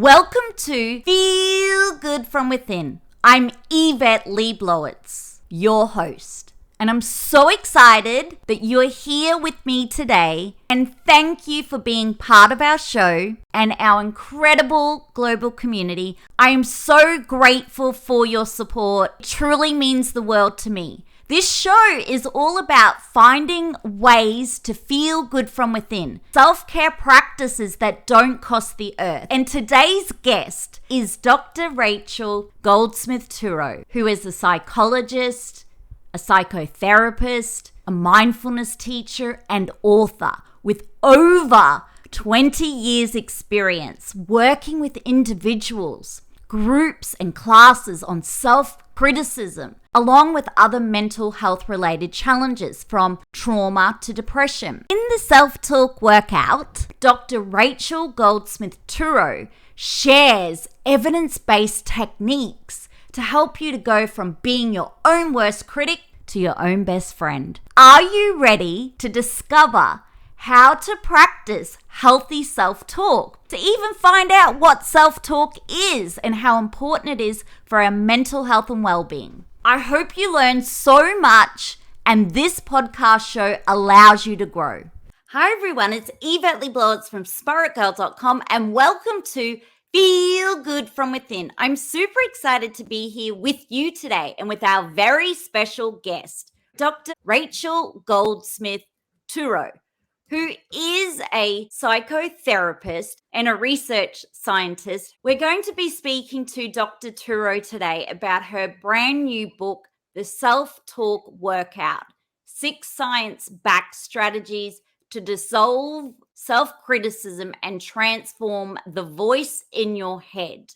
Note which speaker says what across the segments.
Speaker 1: Welcome to Feel Good From Within. I'm Yvetteleblowitz, your host, and I'm so excited that you're here with me today, and thank you for being part of our show and our incredible global community. I am so grateful for your support. It truly means the world to me. This show is all about finding ways to feel good from within, self-care practices that don't cost the earth. And today's guest is Dr. Rachel Goldsmith Turow, who is a psychologist, a psychotherapist, a mindfulness teacher, and author with over 20 years experience working with individuals, groups, and classes on self-criticism, along with other mental health related challenges from trauma to depression. In the self-talk workout, Dr. Rachel Goldsmith Turow shares evidence-based techniques to help you to go from being your own worst critic to your own best friend. Are you ready to discover how to practice healthy self-talk, to even find out what self-talk is and how important it is for our mental health and well-being? I hope you learned so much and this podcast show allows you to grow. Hi everyone, it's yvetteleblowitz from spiritgirl.com and welcome to Feel Good From Within. I'm super excited to be here with you today and with our very special guest, Dr. Rachel Goldsmith Turow, who is a psychotherapist and a research scientist. We're going to be speaking to Dr. Turow today about her brand new book, The Self-Talk Workout, 6 science-backed strategies to dissolve self-criticism and transform the voice in your head.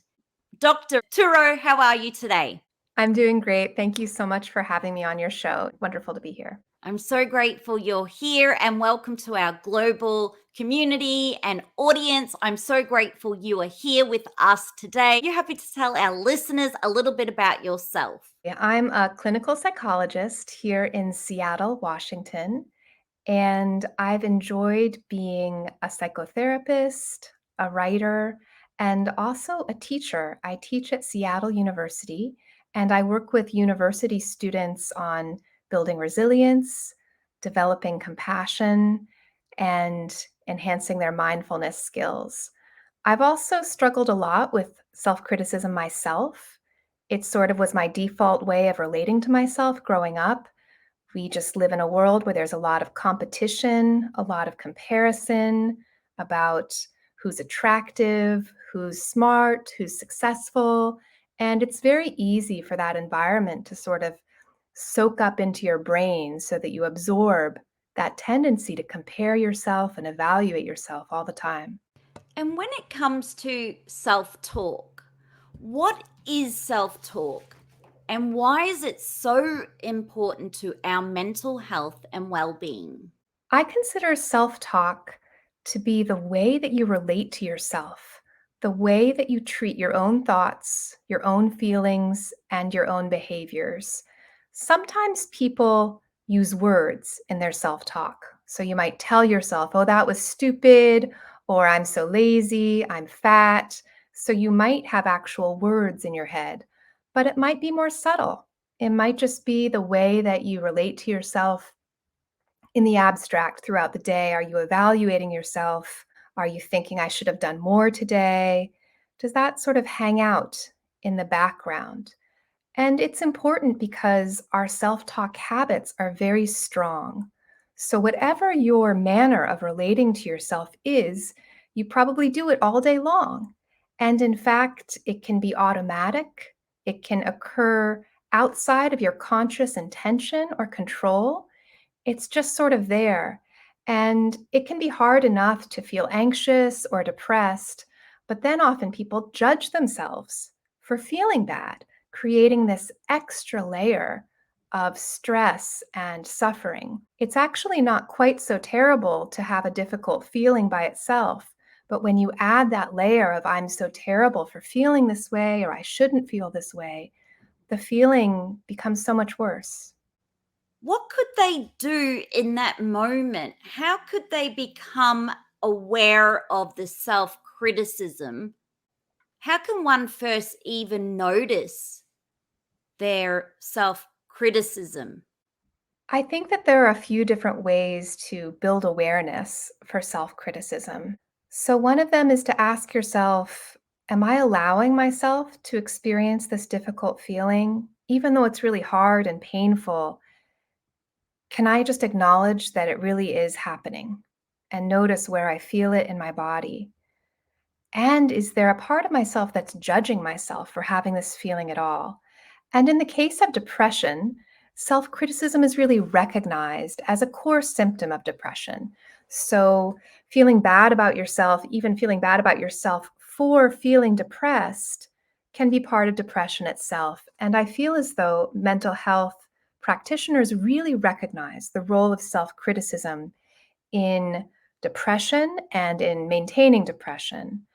Speaker 1: Dr. Turow, how are you today?
Speaker 2: I'm doing great. Thank you so much for having me on your show. Wonderful to be here.
Speaker 1: I'm so grateful you're here and welcome to our global community and audience. I'm so grateful you are here with us today. You're happy to tell our listeners a little bit about yourself.
Speaker 2: Yeah, I'm a clinical psychologist here in Seattle, Washington, and I've enjoyed being a psychotherapist, a writer, and also a teacher. I teach at Seattle University, and I work with university students on building resilience, developing compassion, and enhancing their mindfulness skills. I've also struggled a lot with self-criticism myself. It sort of was my default way of relating to myself growing up. We just live in a world where there's a lot of competition, a lot of comparison about who's attractive, who's smart, who's successful. And it's very easy for that environment to sort of soak up into your brain so that you absorb that tendency to compare yourself and evaluate yourself all the time.
Speaker 1: And when it comes to self-talk, what is self-talk and why is it so important to our mental health and well-being?
Speaker 2: I consider self-talk to be the way that you relate to yourself, the way that you treat your own thoughts, your own feelings, and your own behaviors. Sometimes people use words in their self-talk. So you might tell yourself, oh, that was stupid, or I'm so lazy, I'm fat. So you might have actual words in your head, but it might be more subtle. It might just be the way that you relate to yourself in the abstract throughout the day. Are you evaluating yourself? Are you thinking I should have done more today? Does that sort of hang out in the background? And it's important because our self-talk habits are very strong. So whatever your manner of relating to yourself is, you probably do it all day long. And in fact, it can be automatic. It can occur outside of your conscious intention or control. It's just sort of there. And it can be hard enough to feel anxious or depressed, but then often people judge themselves for feeling bad, creating this extra layer of stress and suffering. It's actually not quite so terrible to have a difficult feeling by itself, but when you add that layer of I'm so terrible for feeling this way or I shouldn't feel this way, the feeling becomes so much worse.
Speaker 1: What could they do in that moment? How could they become aware of the self-criticism how can one first even notice their self-criticism?
Speaker 2: I think that there are a few different ways to build awareness for self-criticism. So, one of them is to ask yourself, am I allowing myself to experience this difficult feeling? Even though it's really hard and painful, can I just acknowledge that it really is happening and notice where I feel it in my body? And is there a part of myself that's judging myself for having this feeling at all? And in the case of depression, self criticism is really recognized as a core symptom of depression. So, feeling bad about yourself, even feeling bad about yourself for feeling depressed, can be part of depression itself. And I feel as though mental health practitioners really recognize the role of self criticism in depression and in maintaining depression.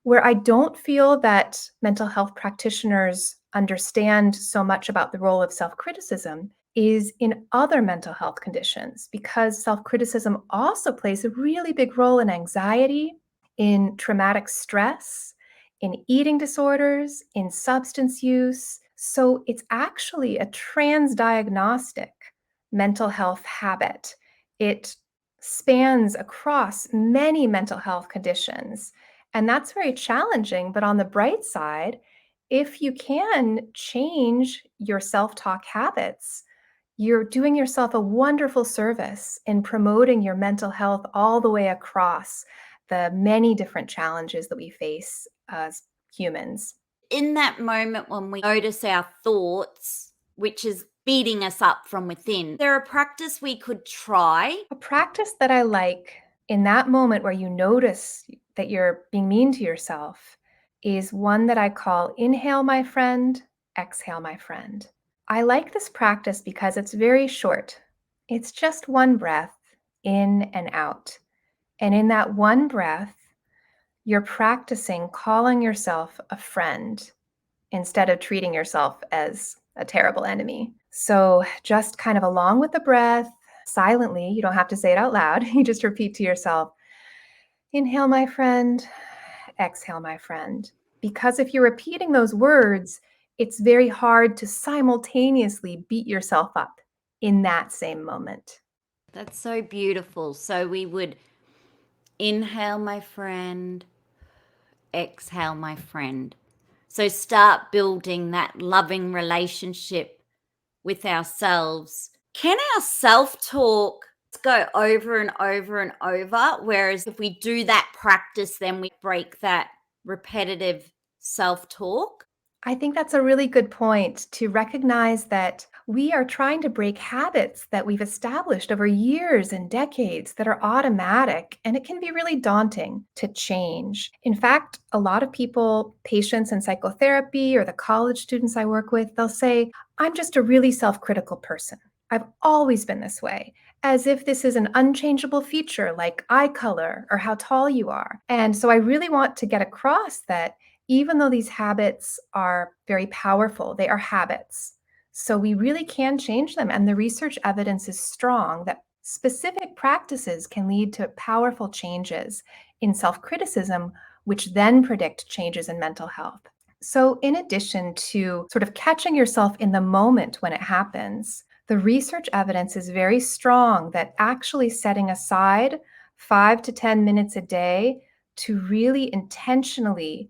Speaker 2: Where I don't feel that mental health practitioners understand so much about the role of self criticism is in other mental health conditions, because self criticism also plays a really big role in anxiety, in traumatic stress, in eating disorders, in substance use. So it's actually a transdiagnostic mental health habit. It spans across many mental health conditions. And that's very challenging. But on the bright side, if you can change your self talk habits, you're doing yourself a wonderful service in promoting your mental health all the way across the many different challenges that we face as humans.
Speaker 1: In that moment when we notice our thoughts, which is beating us up from within, is there a practice we could try?
Speaker 2: A practice that I like in that moment where you notice that you're being mean to yourself is one that I call inhale, my friend, exhale, my friend. I like this practice because it's very short. It's just one breath in and out. And in that one breath, you're practicing calling yourself a friend instead of treating yourself as a terrible enemy. So, just kind of along with the breath, silently, you don't have to say it out loud. You just repeat to yourself, inhale, my friend, exhale, my friend. Because if you're repeating those words, it's very hard to simultaneously beat yourself up in that same moment.
Speaker 1: That's so beautiful. So we would inhale, my friend, exhale, my friend. So start building that loving relationship with ourselves. Can our self talk go over and over and over? Whereas if we do that practice, then we break that repetitive self talk.
Speaker 2: I think that's a really good point, to recognize that we are trying to break habits that we've established over years and decades that are automatic, and it can be really daunting to change. In fact, a lot of people, patients in psychotherapy or the college students I work with, they'll say, I'm just a really self critical person. I've always been this way, as if this is an unchangeable feature like eye color or how tall you are. And so I really want to get across that even though these habits are very powerful, they are habits. So we really can change them. And the research evidence is strong that specific practices can lead to powerful changes in self criticism, which then predict changes in mental health. So, in addition to sort of catching yourself in the moment when it happens, the research evidence is very strong that actually setting aside 5 to 10 minutes a day to really intentionally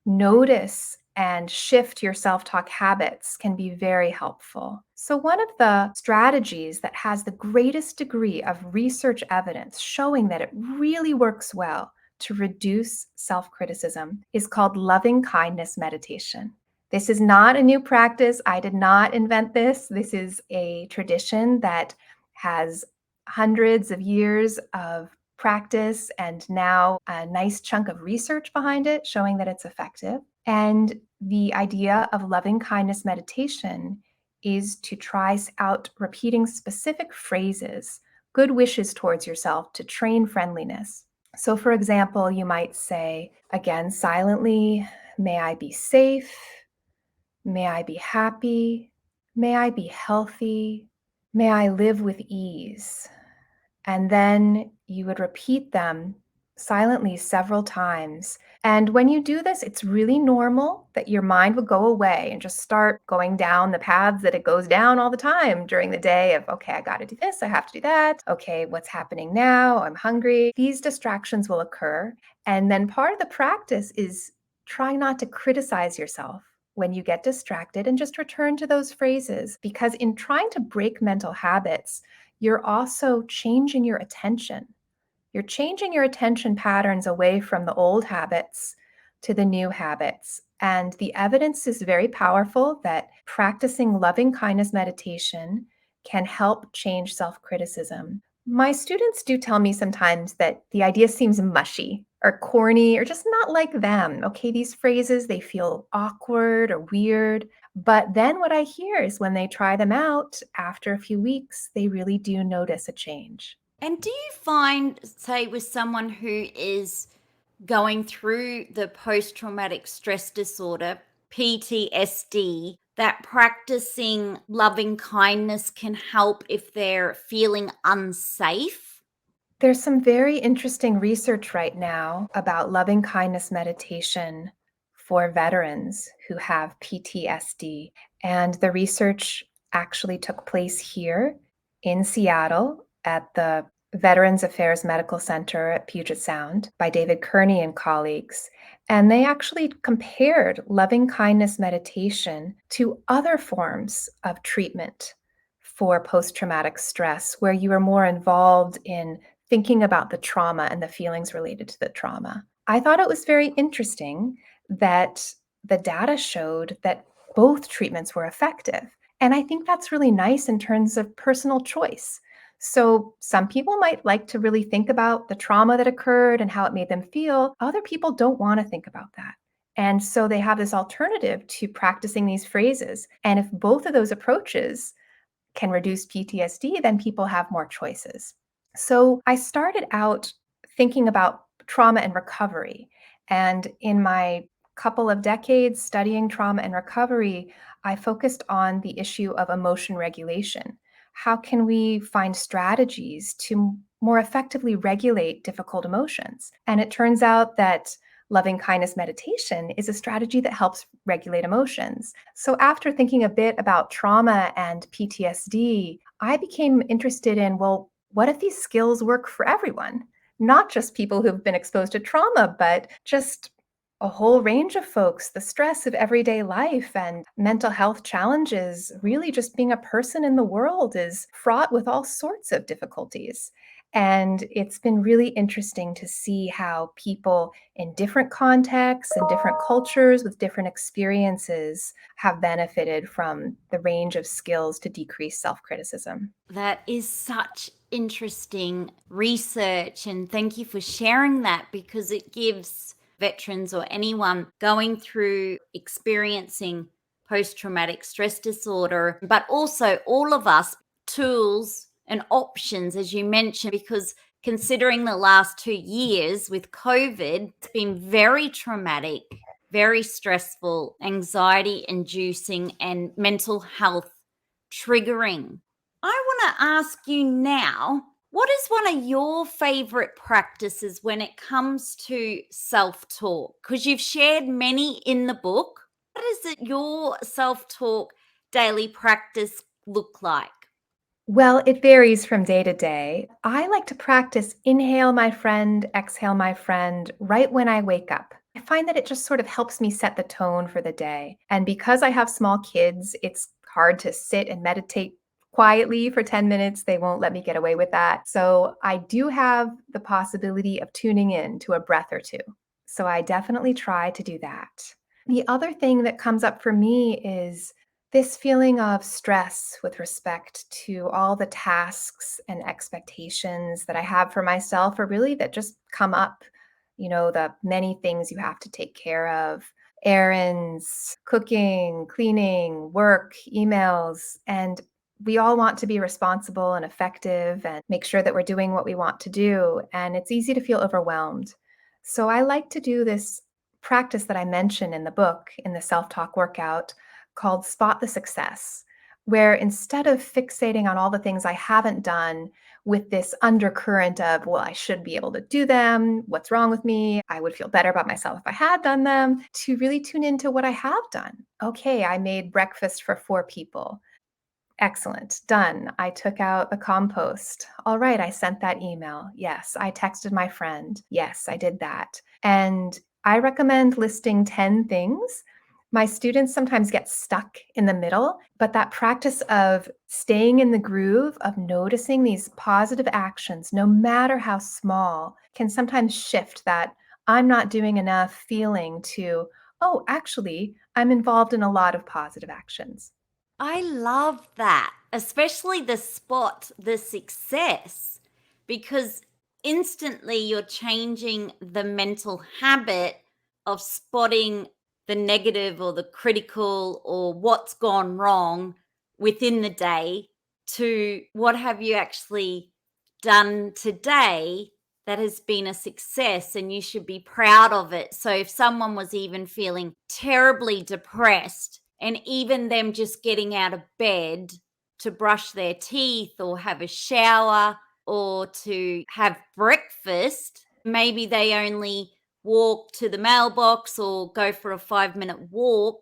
Speaker 2: notice and shift your self talk habits can be very helpful. So, one of the strategies that has the greatest degree of research evidence showing that it really works well to reduce self criticism is called loving kindness meditation. This is not a new practice. I did not invent this. This is a tradition that has hundreds of years of practice and now a nice chunk of research behind it showing that it's effective. And the idea of loving kindness meditation is to try out repeating specific phrases, good wishes towards yourself to train friendliness. So, for example, you might say, again, silently, may I be safe, may I be happy, may I be healthy, may I live with ease. And then you would repeat them silently several times. And when you do this, it's really normal that your mind will go away and just start going down the paths that it goes down all the time during the day of, okay, I got to do this, I have to do that. Okay, what's happening now? I'm hungry. These distractions will occur. And then part of the practice is try not to criticize yourself when you get distracted and just return to those phrases. Because in trying to break mental habits, you're also changing your attention. You're changing your attention patterns away from the old habits to the new habits. And the evidence is very powerful that practicing loving kindness meditation can help change self criticism. My students do tell me sometimes that the idea seems mushy or corny or just not like them. Okay, these phrases, they feel awkward or weird. But then what I hear is when they try them out after a few weeks, they really do notice a change.
Speaker 1: And do you find, say, with someone who is going through the post traumatic stress disorder, PTSD, that practicing loving kindness can help if they're feeling unsafe?
Speaker 2: There's some very interesting research right now about loving kindness meditation for veterans who have PTSD. And the research actually took place here in Seattle at the Veterans Affairs Medical Center at Puget Sound by David Kearney and colleagues. And they actually compared loving kindness meditation to other forms of treatment for post traumatic stress, where you are more involved in thinking about the trauma and the feelings related to the trauma. I thought it was very interesting that the data showed that both treatments were effective. And I think that's really nice in terms of personal choice. So, some people might like to really think about the trauma that occurred and how it made them feel. Other people don't want to think about that. And so they have this alternative to practicing these phrases. And if both of those approaches can reduce PTSD, then people have more choices. So I started out thinking about trauma and recovery. And in my couple of decades studying trauma and recovery, I focused on the issue of emotion regulation. How can we find strategies to more effectively regulate difficult emotions? And it turns out that loving kindness meditation is a strategy that helps regulate emotions. So, after thinking a bit about trauma and PTSD, I became interested in, well, what if these skills work for everyone? Not just people who've been exposed to trauma, but just a whole range of folks. The stress of everyday life and mental health challenges, really just being a person in the world, is fraught with all sorts of difficulties. And it's been really interesting to see how people in different contexts and different cultures with different experiences have benefited from the range of skills to decrease self criticism.
Speaker 1: That is such interesting research. And thank you for sharing that, because it gives veterans or anyone going through experiencing post traumatic stress disorder, but also all of us, tools and options, as you mentioned, because considering the last 2 years with COVID, it's been very traumatic, very stressful, anxiety inducing, and mental health triggering. I want to ask you now, what is one of your favorite practices when it comes to self talk? Because you've shared many in the book. What does your self talk daily practice look like?
Speaker 2: Well, it varies from day to day. I like to practice inhale, my friend, exhale, my friend, right when I wake up. I find that it just sort of helps me set the tone for the day. And because I have small kids, it's hard to sit and meditate quietly for 10 minutes. They won't let me get away with that. So I do have the possibility of tuning in to a breath or two. So I definitely try to do that. The other thing that comes up for me is this feeling of stress with respect to all the tasks and expectations that I have for myself, or really that just come up, the many things you have to take care of: errands, cooking, cleaning, work, emails. And we all want to be responsible and effective and make sure that we're doing what we want to do. And it's easy to feel overwhelmed. So I like to do this practice that I mention in the book, in the self talk workout, called Spot the Success, where instead of fixating on all the things I haven't done, with this undercurrent of, well, I should be able to do them. What's wrong with me? I would feel better about myself if I had done them, to really tune into what I have done. Okay, I made breakfast for 4 people. Excellent. Done. I took out the compost. All right. I sent that email. Yes. I texted my friend. Yes, I did that. And I recommend listing 10 things. My students sometimes get stuck in the middle, but that practice of staying in the groove of noticing these positive actions, no matter how small, can sometimes shift that I'm not doing enough feeling to, oh, actually, I'm involved in a lot of positive actions.
Speaker 1: I love that, especially the spot, the success, because instantly you're changing the mental habit of spotting the negative or the critical or what's gone wrong within the day to what have you actually done today that has been a success and you should be proud of it. So if someone was even feeling terribly depressed, and even them just getting out of bed to brush their teeth or have a shower or to have breakfast, maybe they only walk to the mailbox or go for a 5-minute walk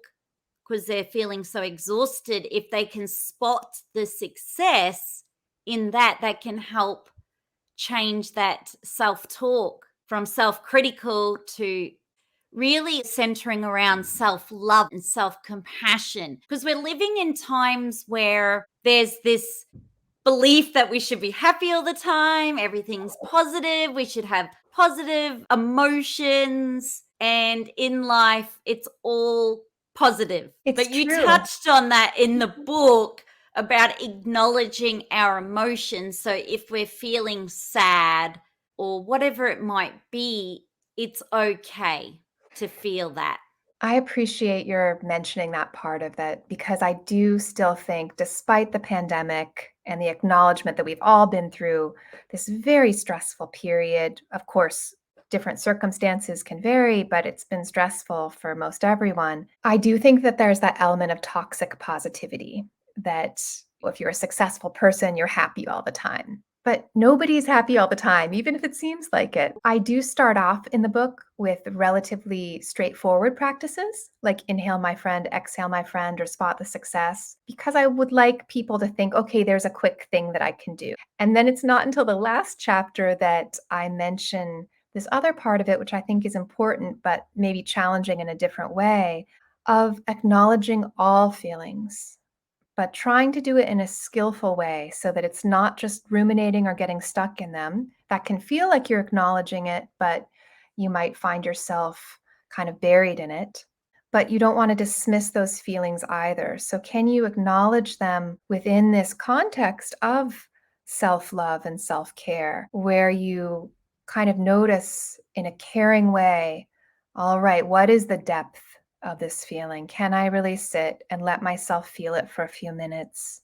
Speaker 1: because they're feeling so exhausted. If they can spot the success in that, that can help change that self talk from self critical to really centering around self love and self compassion. Because we're living in times where there's this belief that we should be happy all the time, everything's positive, we should have positive emotions, and in life, it's all positive.
Speaker 2: It's
Speaker 1: But you
Speaker 2: true.
Speaker 1: touched on that in the book about acknowledging our emotions. So if we're feeling sad or whatever it might be, it's okay to feel that.
Speaker 2: I appreciate your mentioning that part of that because I do still think, despite the pandemic and the acknowledgement that we've all been through this very stressful period, of course, different circumstances can vary, but it's been stressful for most everyone. I do think that there's that element of toxic positivity that if you're a successful person, you're happy all the time. But nobody's happy all the time, even if it seems like it. I do start off in the book with relatively straightforward practices, like inhale my friend, exhale my friend, or spot the success, because I would like people to think, okay, there's a quick thing that I can do. And then it's not until the last chapter that I mention this other part of it, which I think is important, but maybe challenging in a different way, of acknowledging all feelings, but trying to do it in a skillful way so that it's not just ruminating or getting stuck in them. That can feel like you're acknowledging it, but you might find yourself kind of buried in it. But you don't want to dismiss those feelings either. So, can you acknowledge them within this context of self love and self care, where you kind of notice in a caring way, all right, what is the depth of this feeling? Can I really sit and let myself feel it for a few minutes?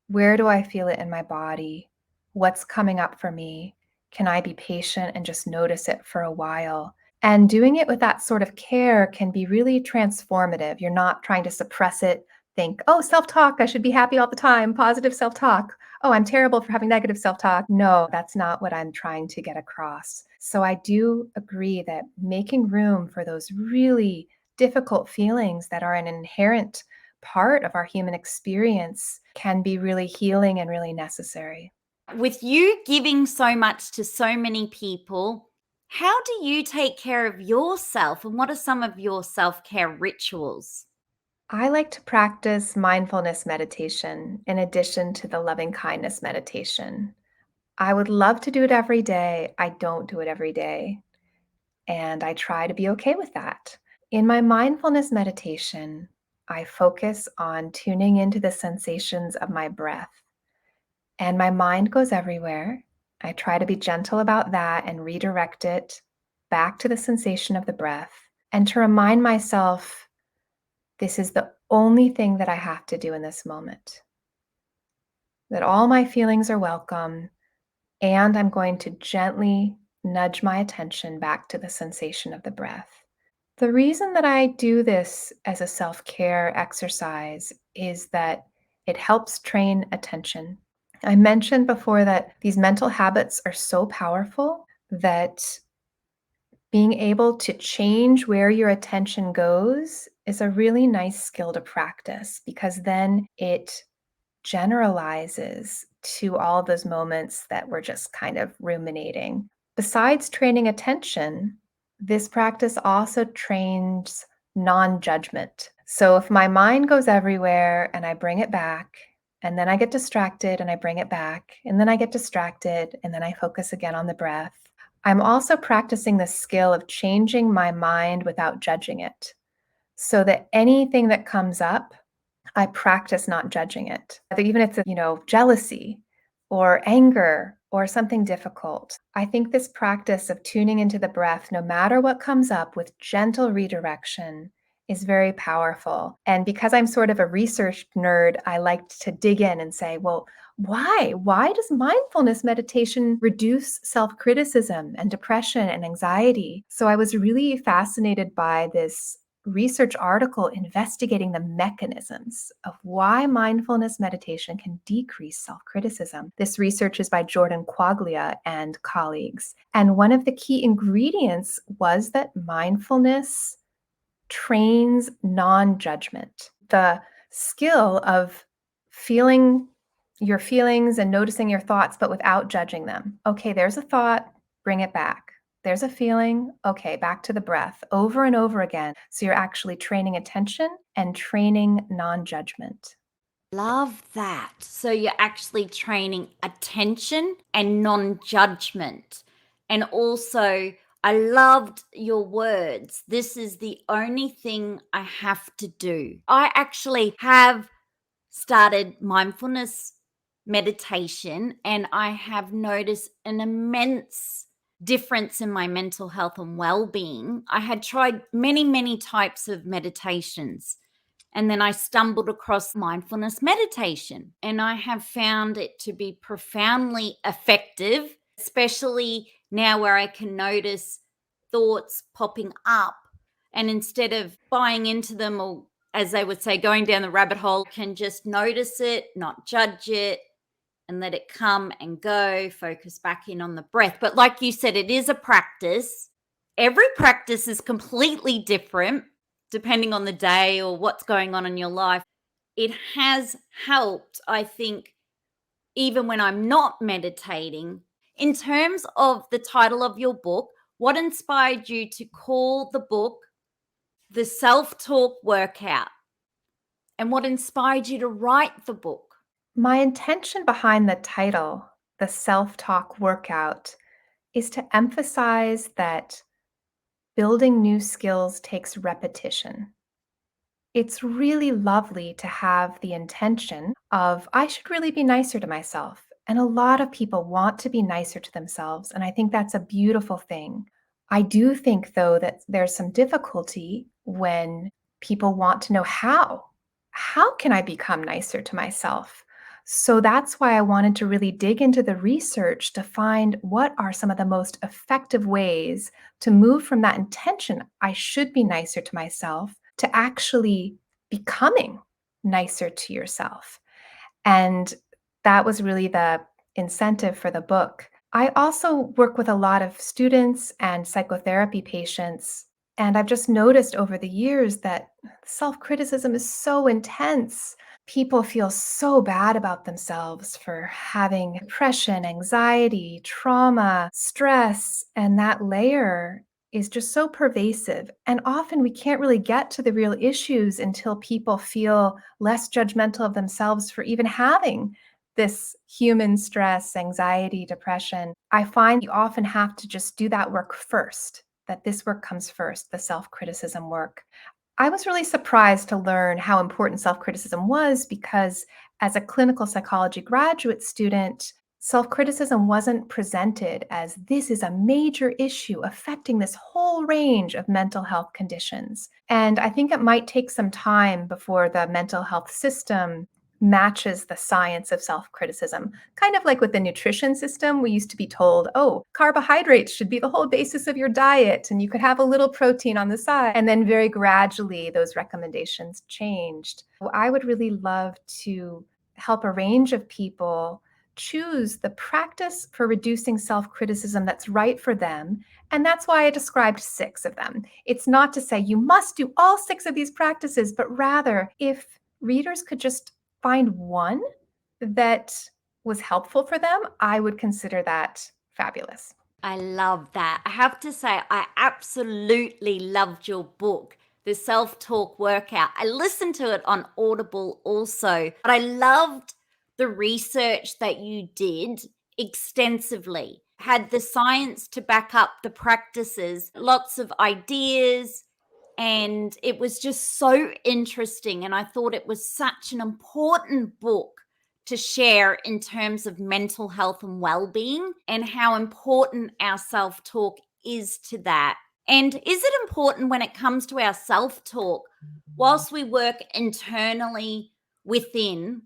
Speaker 2: Where do I feel it in my body? What's coming up for me? Can I be patient and just notice it for a while? And doing it with that sort of care can be really transformative. You're not trying to suppress it, think, oh, self talk, I should be happy all the time, positive self talk. Oh, I'm terrible for having negative self talk. No, that's not what I'm trying to get across. So I do agree that making room for those really difficult feelings that are an inherent part of our human experience can be really healing and really necessary.
Speaker 1: With you giving so much to so many people, how do you take care of yourself and what are some of your self care rituals?
Speaker 2: I like to practice mindfulness meditation in addition to the loving kindness meditation. I would love to do it every day. I don't do it every day. And I try to be okay with that. In my mindfulness meditation, I focus on tuning into the sensations of my breath. And my mind goes everywhere. I try to be gentle about that and redirect it back to the sensation of the breath and to remind myself this is the only thing that I have to do in this moment, that all my feelings are welcome, and I'm going to gently nudge my attention back to the sensation of the breath. The reason that I do this as a self care exercise is that it helps train attention. I mentioned before that these mental habits are so powerful that being able to change where your attention goes is a really nice skill to practice, because then it generalizes to all those moments that we're just kind of ruminating. Besides training attention, this practice also trains non-judgment. So if my mind goes everywhere and I bring it back, and then I get distracted and I bring it back, and then I get distracted and then I focus again on the breath, I'm also practicing the skill of changing my mind without judging it, so that anything that comes up, I practice not judging it. Even if it's, jealousy or anger or something difficult. I think this practice of tuning into the breath, no matter what comes up, with gentle redirection, is very powerful. And because I'm sort of a research nerd, I like to dig in and say, well, why? Why does mindfulness meditation reduce self-criticism and depression and anxiety? So I was really fascinated by this research article investigating the mechanisms of why mindfulness meditation can decrease self-criticism. This research is by Jordan Quaglia and colleagues. And one of the key ingredients was that mindfulness trains non-judgment. The skill of feeling your feelings and noticing your thoughts, but without judging them. Okay, there's a thought, bring it back. There's a feeling, okay, back to the breath, over and over again. So you're actually training attention and training non-judgment.
Speaker 1: Love that. So you're actually training attention and non-judgment. And also, I loved your words. This is the only thing I have to do. I actually have started mindfulness meditation, and I have noticed an immense difference in my mental health and well-being. I had tried many, many types of meditations, and then I stumbled across mindfulness meditation, and I have found it to be profoundly effective, especially now where I can notice thoughts popping up. And instead of buying into them, or as they would say, going down the rabbit hole, can just notice it, not judge it, and let it come and go, focus back in on the breath. But like you said, it is a practice. Every practice is completely different depending on the day or what's going on in your life. It has helped, I think, even when I'm not meditating. In terms of the title of your book, what inspired you to call the book The Self-Talk Workout? And what inspired you to write the book?
Speaker 2: My intention behind the title, The Self-Talk Workout, is to emphasize that building new skills takes repetition. It's really lovely to have the intention of, I should really be nicer to myself. And a lot of people want to be nicer to themselves. And I think that's a beautiful thing. I do think, though, that there's some difficulty when people want to know how. How can I become nicer to myself? So that's why I wanted to really dig into the research to find what are some of the most effective ways to move from that intention, I should be nicer to myself, to actually becoming nicer to yourself. And that was really the incentive for the book. I also work with a lot of students and psychotherapy patients, and I've just noticed over the years that self-criticism is so intense. People feel so bad about themselves for having depression, anxiety, trauma, stress, and that layer is just so pervasive. And often we can't really get to the real issues until people feel less judgmental of themselves for even having this human stress, anxiety, depression. I find you often have to just do that work first, that this work comes first, the self-criticism work. I was really surprised to learn how important self-criticism was, because as a clinical psychology graduate student, self-criticism wasn't presented as this is a major issue affecting this whole range of mental health conditions. And I think it might take some time before the mental health system matches the science of self-criticism. Kind of like with the nutrition system, we used to be told, oh, carbohydrates should be the whole basis of your diet, and you could have a little protein on the side. And then very gradually, those recommendations changed. I would really love to help a range of people choose the practice for reducing self-criticism that's right for them. And that's why I described 6 of them. It's not to say you must do all 6 of these practices, but rather if readers could just find one that was helpful for them, I would consider that fabulous.
Speaker 1: I love that. I have to say, I absolutely loved your book, The Self-Talk Workout. I listened to it on Audible also, but I loved the research that you did extensively. Had the science to back up the practices, lots of ideas, and it was just so interesting. And I thought it was such an important book to share in terms of mental health and well-being and how important our self-talk is to that. And is it important when it comes to our self-talk, whilst we work internally within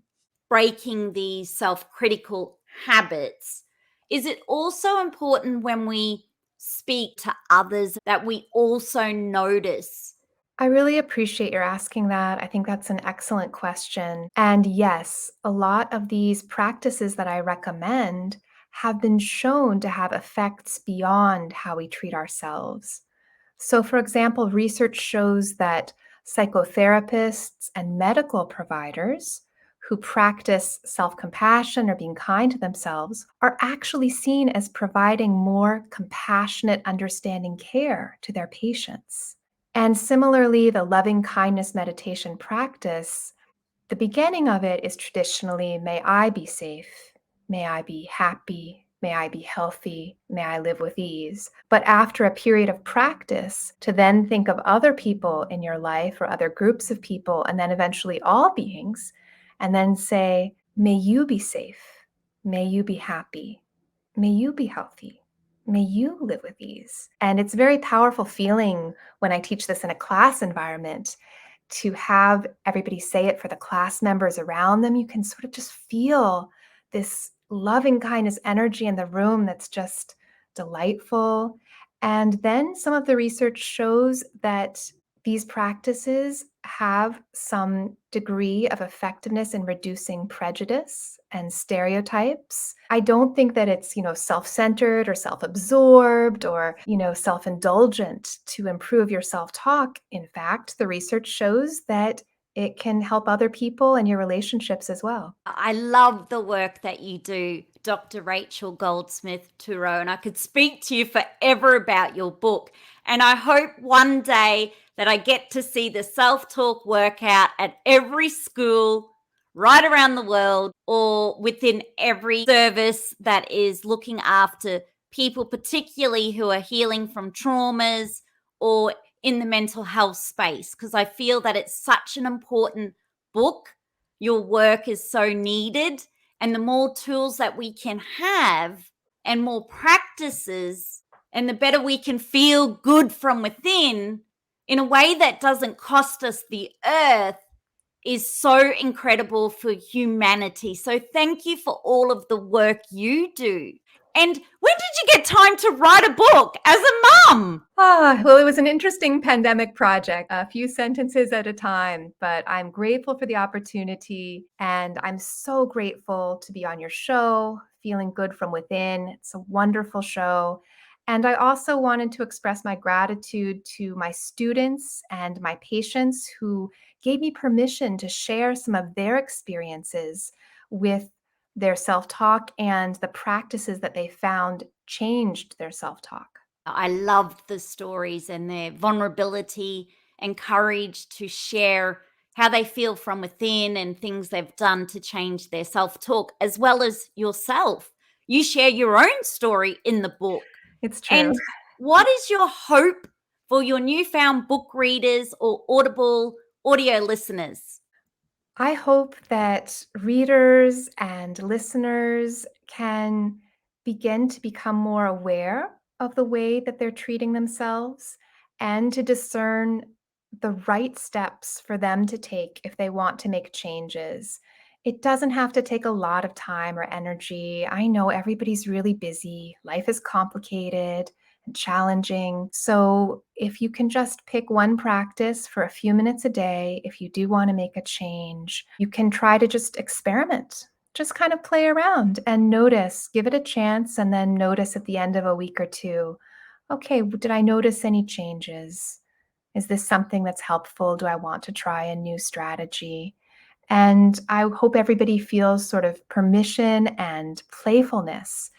Speaker 1: breaking these self-critical habits, is it also important when we speak to others that we also notice?
Speaker 2: I really appreciate your asking that. I think that's an excellent question. And yes, a lot of these practices that I recommend have been shown to have effects beyond how we treat ourselves. So, for example, research shows that psychotherapists and medical providers who practice self compassion or being kind to themselves are actually seen as providing more compassionate, understanding care to their patients. And similarly, the loving kindness meditation practice, the beginning of it is traditionally, may I be safe, may I be happy, may I be healthy, may I live with ease. But after a period of practice, to then think of other people in your life or other groups of people, and then eventually all beings, and then say, may you be safe, may you be happy, may you be healthy. May you live with ease. And it's a very powerful feeling when I teach this in a class environment to have everybody say it for the class members around them. You can sort of just feel this loving kindness energy in the room that's just delightful. And then some of the research shows that these practices have some degree of effectiveness in reducing prejudice and stereotypes. I don't think that it's, self-centered or self-absorbed or, self-indulgent to improve your self-talk. In fact, the research shows that it can help other people and your relationships as well.
Speaker 1: I love the work that you do, Dr. Rachel Goldsmith Turow, and I could speak to you forever about your book. And I hope one day that I get to see the self-talk workout at every school right around the world or within every service that is looking after people, particularly who are healing from traumas or in the mental health space, because I feel that it's such an important book. Your work is so needed. And the more tools that we can have and more practices, and the better we can feel good from within in a way that doesn't cost us the earth, is so incredible for humanity. So thank you for all of the work you do. And when did you get time to write a book as a mum?
Speaker 2: Well, it was an interesting pandemic project, a few sentences at a time, but I'm grateful for the opportunity. And I'm so grateful to be on your show, Feeling Good from Within. It's a wonderful show. And I also wanted to express my gratitude to my students and my patients who gave me permission to share some of their experiences with their self-talk and the practices that they found changed their self-talk.
Speaker 1: I loved the stories and their vulnerability and courage to share how they feel from within and things they've done to change their self-talk, as well as yourself. You share your own story in the book.
Speaker 2: It's true.
Speaker 1: And what is your hope for your newfound book readers or Audible audio listeners?
Speaker 2: I hope that readers and listeners can begin to become more aware of the way that they're treating themselves and to discern the right steps for them to take if they want to make changes. It doesn't have to take a lot of time or energy. I know everybody's really busy. Life is complicated and challenging. So if you can just pick one practice for a few minutes a day, if you do want to make a change, you can try to just experiment just kind of play around and notice, give it a chance, and then notice at the end of a week or two, okay, did I notice any changes? Is this something that's helpful? Do I want to try a new strategy? And I hope everybody feels sort of permission and playfulness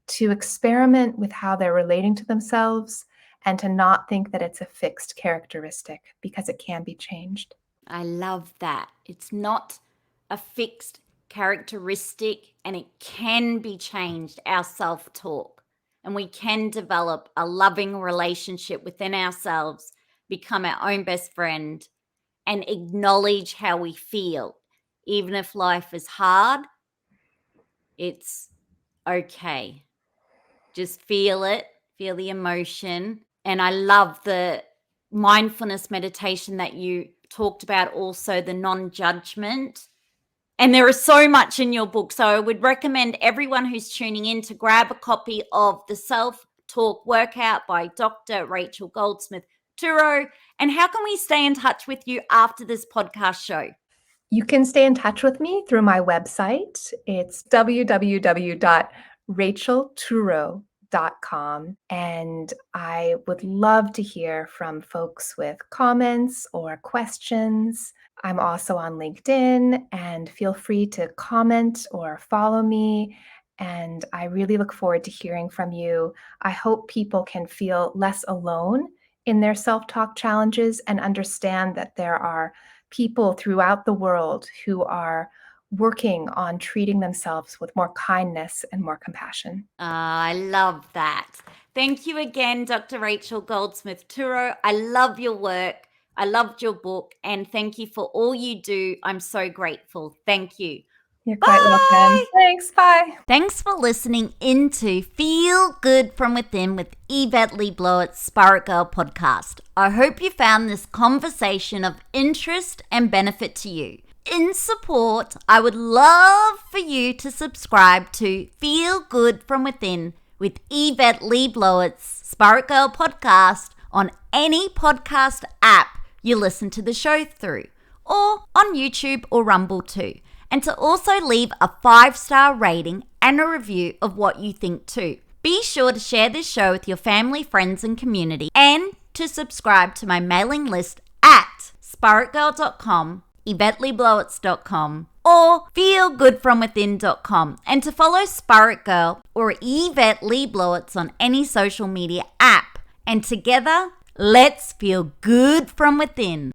Speaker 2: to experiment with how they're relating to themselves and to not think that it's a fixed characteristic because it can be changed.
Speaker 1: I love that. It's not a fixed characteristic and it can be changed, our self-talk. And we can develop a loving relationship within ourselves, become our own best friend, and acknowledge how we feel. Even if life is hard, it's okay. Just feel it, feel the emotion. And I love the mindfulness meditation that you talked about, also the non-judgment. And there is so much in your book. So I would recommend everyone who's tuning in to grab a copy of the Self-Talk Workout by Dr. Rachel Goldsmith Turow. And how can we stay in touch with you after this podcast show?
Speaker 2: You can stay in touch with me through my website. It's www.rachelturow.com. And I would love to hear from folks with comments or questions. I'm also on LinkedIn, and feel free to comment or follow me. And I really look forward to hearing from you. I hope people can feel less alone in their self-talk challenges and understand that there are people throughout the world who are working on treating themselves with more kindness and more compassion.
Speaker 1: I love that. Thank you again, Dr. Rachel Goldsmith Turow. I love your work. I loved your book, and thank you for all you do. I'm so grateful. Thank you.
Speaker 2: You're quite welcome. Thanks. Bye.
Speaker 1: Thanks for listening into Feel Good From Within with yvetteleblowitz, Spirit Girl podcast. I hope you found this conversation of interest and benefit to you. In support, I would love for you to subscribe to Feel Good From Within with yvetteleblowitz, Spirit Girl podcast on any podcast app you listen to the show through, or on YouTube or Rumble too. And to also leave a 5-star rating and a review of what you think too. Be sure to share this show with your family, friends, and community, and to subscribe to my mailing list at spiritgirl.com, yvetteleblowitz.com, or feelgoodfromwithin.com, and to follow Spirit Girl or Yvette Leblowitz on any social media app. And together, let's feel good from within.